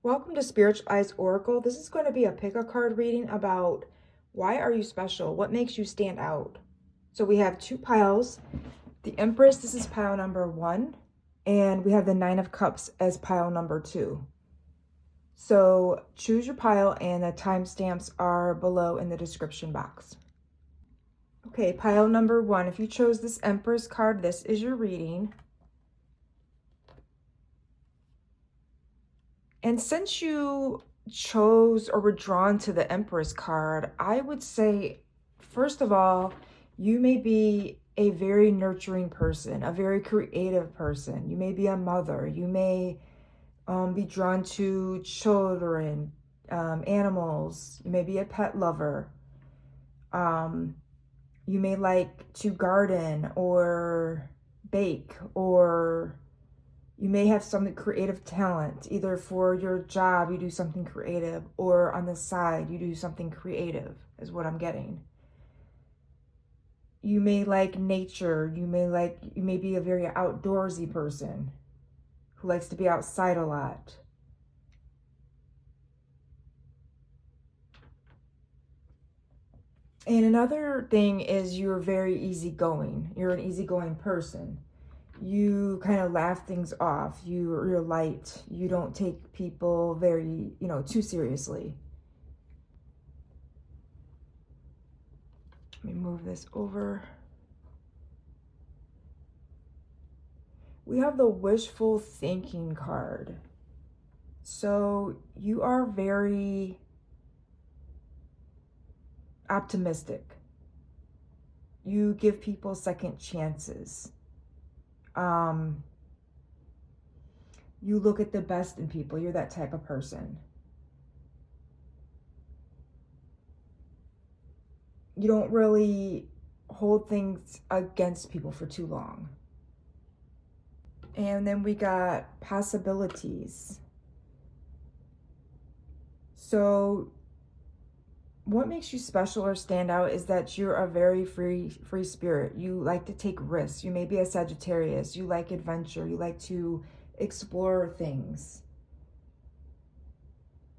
Welcome to Spiritual Eyes Oracle. This is going to be a pick-a-card reading about why are you special? What makes you stand out? So we have two piles. The Empress, this is pile number 1. And we have the 9 of Cups as pile number 2. So choose your pile and the timestamps are below in the description box. Okay, pile number 1. If you chose this Empress card, this is your reading. And since you chose or were drawn to the Empress card, I would say, first of all, you may be a very nurturing person, a very creative person. You may be a mother. You may be drawn to children, animals. You may be a pet lover. You may like to garden or bake, or you may have some creative talent, either for your job, you do something creative, or on the side, you do something creative, is what I'm getting. You may like nature. You may be a very outdoorsy person who likes to be outside a lot. And another thing is you're very easygoing. You're an easygoing person. You kind of laugh things off. You're light. You don't take people very, too seriously. Let me move this over. We have the wishful thinking card. So you are very optimistic. You give people second chances. You look at the best in people. You're that type of person. You don't really hold things against people for too long. And then we got possibilities. So what makes you special or stand out is that you're a very free spirit. You like to take risks. You may be a Sagittarius. You like adventure. You like to explore things.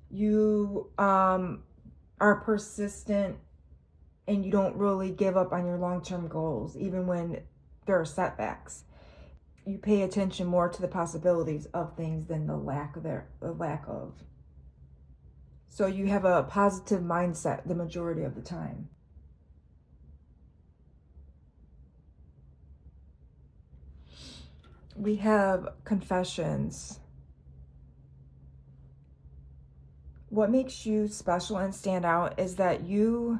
You are persistent, and you don't really give up on your long-term goals, even when there are setbacks. You pay attention more to the possibilities of things than the lack of. So you have a positive mindset the majority of the time. We have confessions. What makes you special and stand out is that you're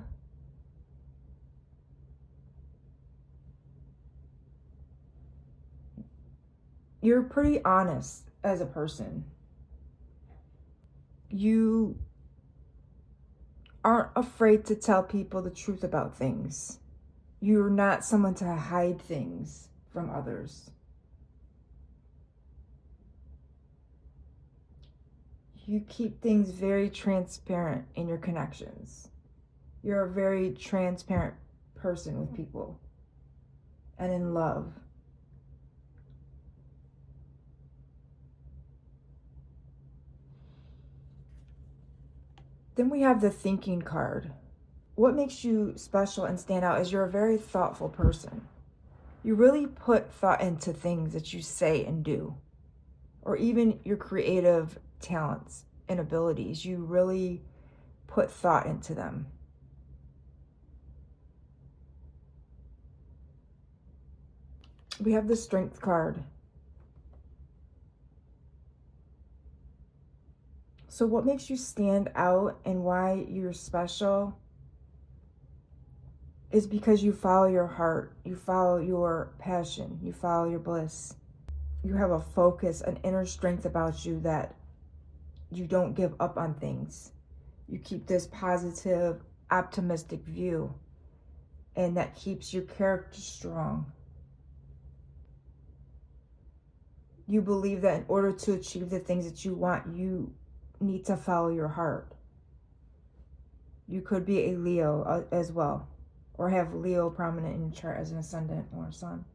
pretty honest as a person. You aren't afraid to tell people the truth about things. You're not someone to hide things from others. You keep things very transparent in your connections. You're a very transparent person with people and in love. Then we have the thinking card. What makes you special and stand out is you're a very thoughtful person. You really put thought into things that you say and do, or even your creative talents and abilities. You really put thought into them. We have the strength card. So what makes you stand out and why you're special is because you follow your heart, you follow your passion, you follow your bliss. You have a focus, an inner strength about you that you don't give up on things. You keep this positive, optimistic view, and that keeps your character strong. You believe that in order to achieve the things that you want, you need to follow your heart. You could be a Leo as well, or have Leo prominent in your chart as an ascendant or sun.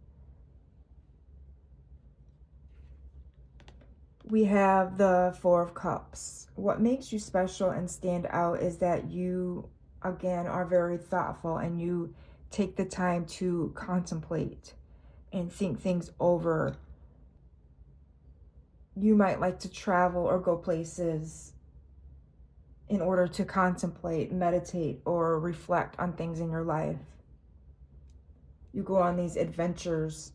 We have the Four of Cups. What makes you special and stand out is that you, again, are very thoughtful and you take the time to contemplate and think things over. You might like to travel or go places in order to contemplate, meditate, or reflect on things in your life. You go on these adventures,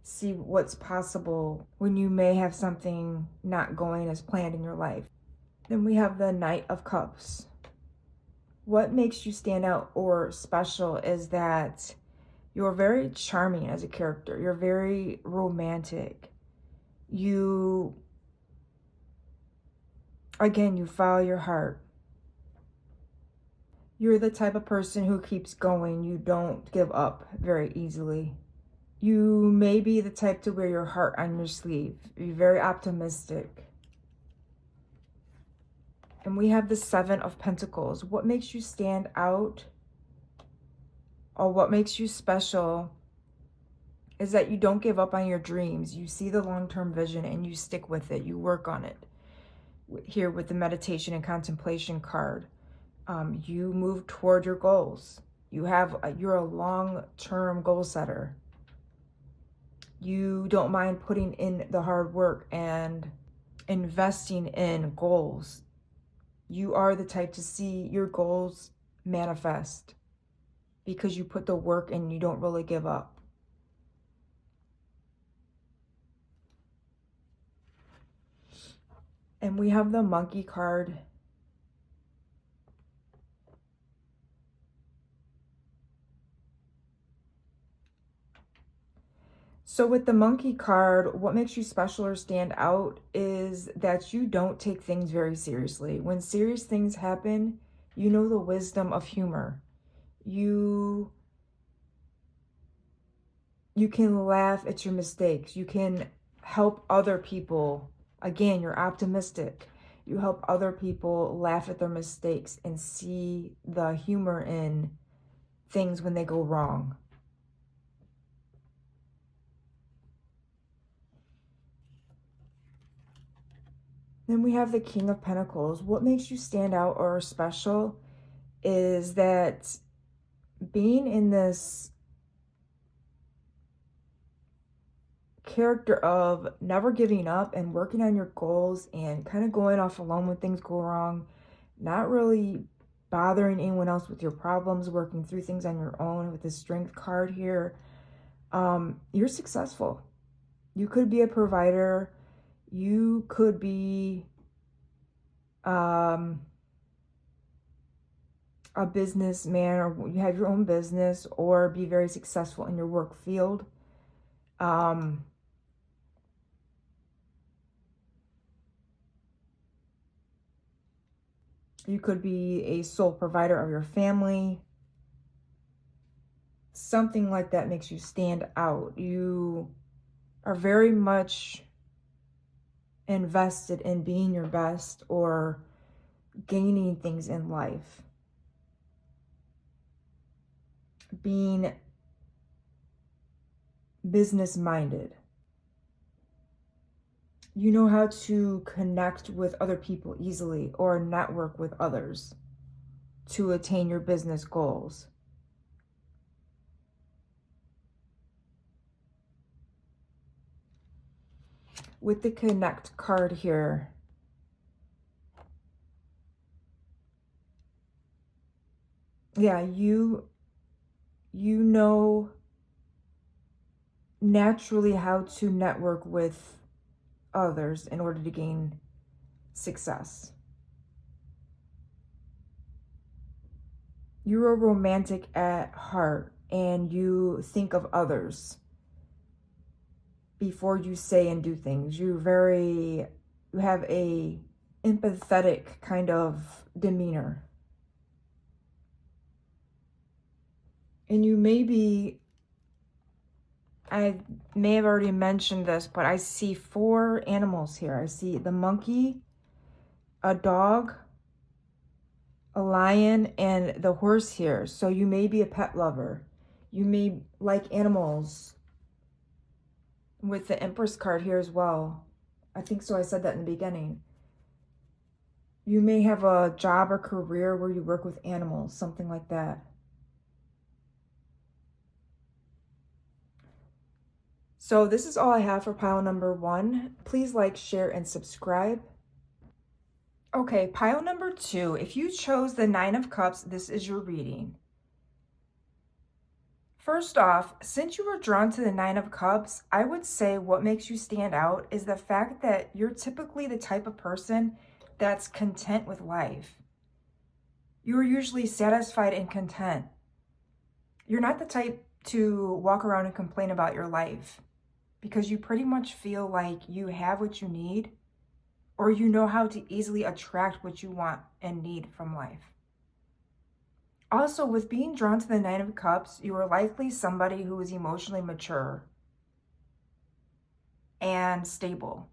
see what's possible when you may have something not going as planned in your life. Then we have the Knight of Cups. What makes you stand out or special is that you're very charming as a character. You're very romantic. You follow your heart. You're the type of person who keeps going. You don't give up very easily. You may be the type to wear your heart on your sleeve. You're very optimistic. And we have the Seven of Pentacles. What makes you stand out or what makes you special is that you don't give up on your dreams. You see the long-term vision and you stick with it. You work on it. Here with the meditation and contemplation card, you move toward your goals. You're a long-term goal setter. You don't mind putting in the hard work and investing in goals. You are the type to see your goals manifest because you put the work and you don't really give up. And we have the Monkey card. So with the Monkey card, what makes you special or stand out is that you don't take things very seriously. When serious things happen, you know the wisdom of humor. You can laugh at your mistakes. You can help other people. Again, you're optimistic. You help other people laugh at their mistakes and see the humor in things when they go wrong. Then we have the King of Pentacles. What makes you stand out or special is that being in this character of never giving up and working on your goals and kind of going off alone when things go wrong, not really bothering anyone else with your problems, working through things on your own with the Strength card here. You're successful. You could be a provider. You could be a businessman, or you have your own business, or be very successful in your work field. You could be a sole provider of your family. Something like that makes you stand out. You are very much invested in being your best or gaining things in life. Being business-minded. You know how to connect with other people easily or network with others to attain your business goals. With the Connect card here, yeah, you know naturally how to network with others in order to gain success. You're a romantic at heart and you think of others before you say and do things. You have a empathetic kind of demeanor. And you I may have already mentioned this, but I see 4 animals here. I see the monkey, a dog, a lion, and the horse here. So you may be a pet lover. You may like animals. With the Empress card here as well. I think so. I said that in the beginning. You may have a job or career where you work with animals, something like that. So this is all I have for pile number 1. Please like, share, and subscribe. Okay, pile number 2. If you chose the 9 of Cups, this is your reading. First off, since you were drawn to the 9 of Cups, I would say what makes you stand out is the fact that you're typically the type of person that's content with life. You are usually satisfied and content. You're not the type to walk around and complain about your life because you pretty much feel like you have what you need, or you know how to easily attract what you want and need from life. Also, with being drawn to the 9 of Cups, you are likely somebody who is emotionally mature and stable.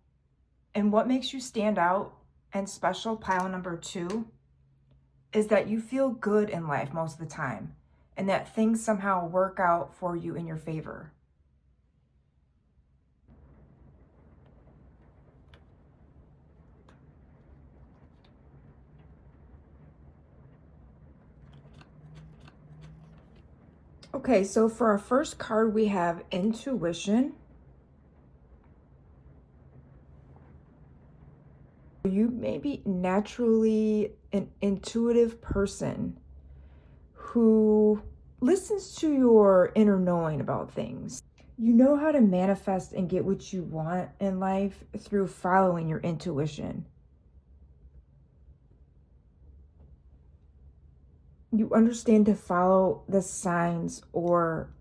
And what makes you stand out and special, pile number 2, is that you feel good in life most of the time and that things somehow work out for you in your favor. Okay, so for our first card, we have intuition. You may be naturally an intuitive person who listens to your inner knowing about things. You know how to manifest and get what you want in life through following your intuition. You understand to follow the signs or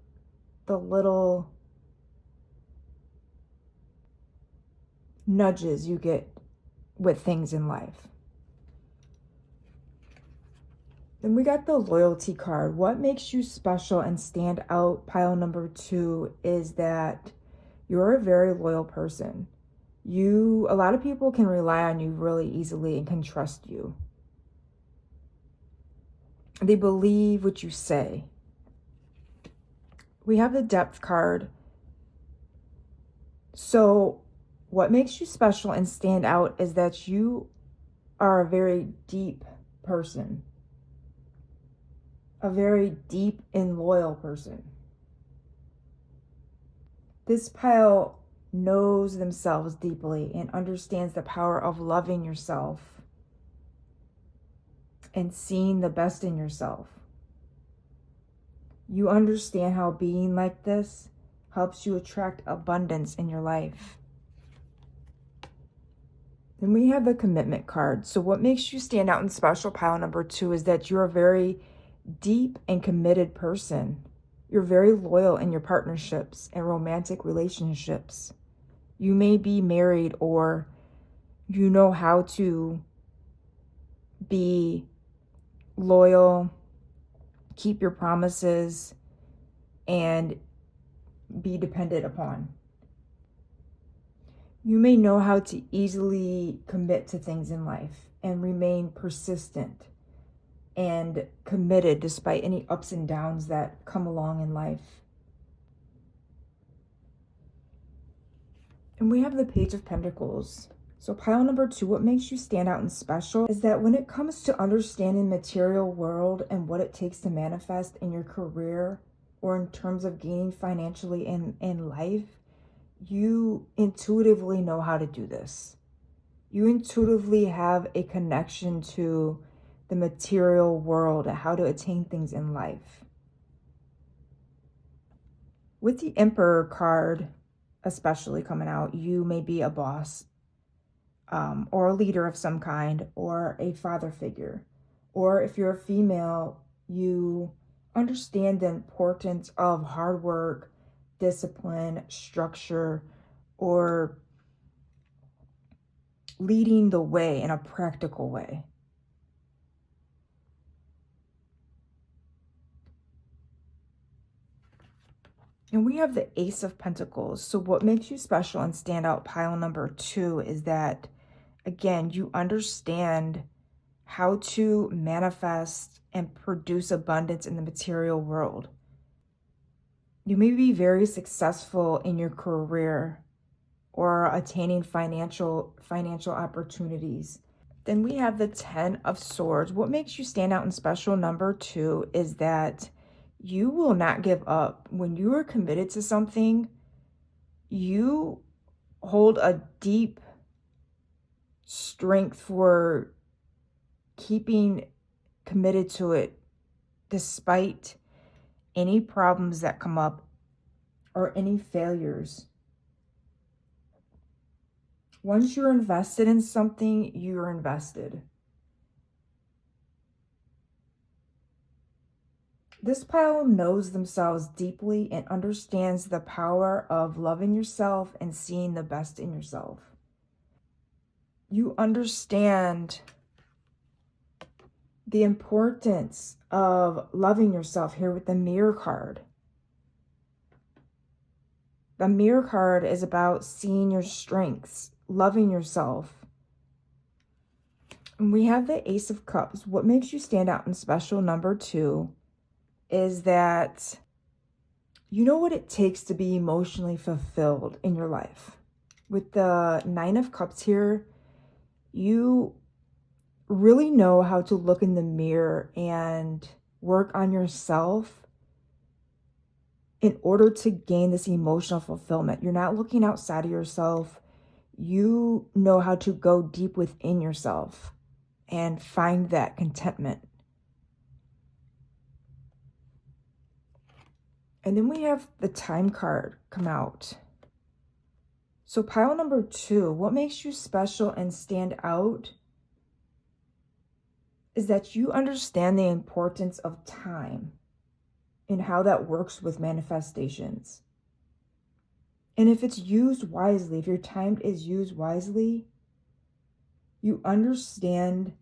the little nudges you get with things in life. Then we got the loyalty card. What makes you special and stand out, pile number 2, is that you're a very loyal person. A lot of people can rely on you really easily and can trust you. They believe what you say. We have the depth card. So what makes you special and stand out is that you are a very deep person. A very deep and loyal person. This pile knows themselves deeply and understands the power of loving yourself and seeing the best in yourself. You understand how being like this helps you attract abundance in your life. Then we have the commitment card. So what makes you stand out and special, pile number 2, is that you're a very deep and committed person. You're very loyal in your partnerships and romantic relationships. You may be married, or you know how to be loyal, keep your promises, and be dependent upon. You may know how to easily commit to things in life and remain persistent and committed despite any ups and downs that come along in life. And we have the Page of Pentacles. So pile number 2, what makes you stand out and special is that when it comes to understanding the material world and what it takes to manifest in your career or in terms of gaining financially in life, you intuitively know how to do this. You intuitively have a connection to the material world and how to attain things in life. With the Emperor card especially coming out, you may be a boss, or a leader of some kind, or a father figure. Or if you're a female, you understand the importance of hard work, discipline, structure, or leading the way in a practical way. And we have the Ace of Pentacles. So what makes you special and stand out, pile number 2, is that, again, you understand how to manifest and produce abundance in the material world. You may be very successful in your career or attaining financial opportunities. Then we have the 10 of Swords. What makes you stand out and special, number 2, is that you will not give up. When you are committed to something, you hold a deep strength for keeping committed to it despite any problems that come up or any failures. Once you're invested in something, you're invested. This pile knows themselves deeply and understands the power of loving yourself and seeing the best in yourself. You understand the importance of loving yourself here with the Mirror card. The Mirror card is about seeing your strengths, loving yourself. And we have the Ace of Cups. What makes you stand out and special, number 2, is that you know what it takes to be emotionally fulfilled in your life. With the 9 of Cups here, you really know how to look in the mirror and work on yourself in order to gain this emotional fulfillment. You're not looking outside of yourself. You know how to go deep within yourself and find that contentment. And then we have the Time card come out. So pile number 2, what makes you special and stand out is that you understand the importance of time and how that works with manifestations. And if it's used wisely, if your time is used wisely, you understand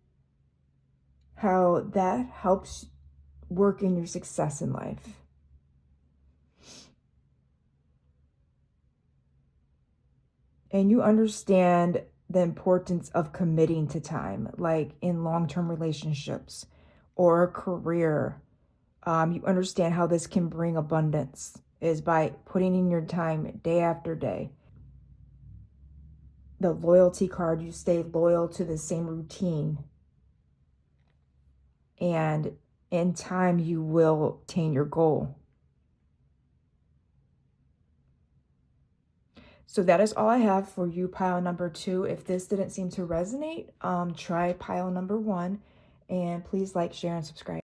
how that helps work in your success in life. And you understand the importance of committing to time, like in long-term relationships or a career. You understand how this can bring abundance is by putting in your time day after day. The loyalty card, you stay loyal to the same routine. And in time, you will attain your goal. So that is all I have for you, pile number 2. If this didn't seem to resonate, try pile number 1. And please like, share, and subscribe.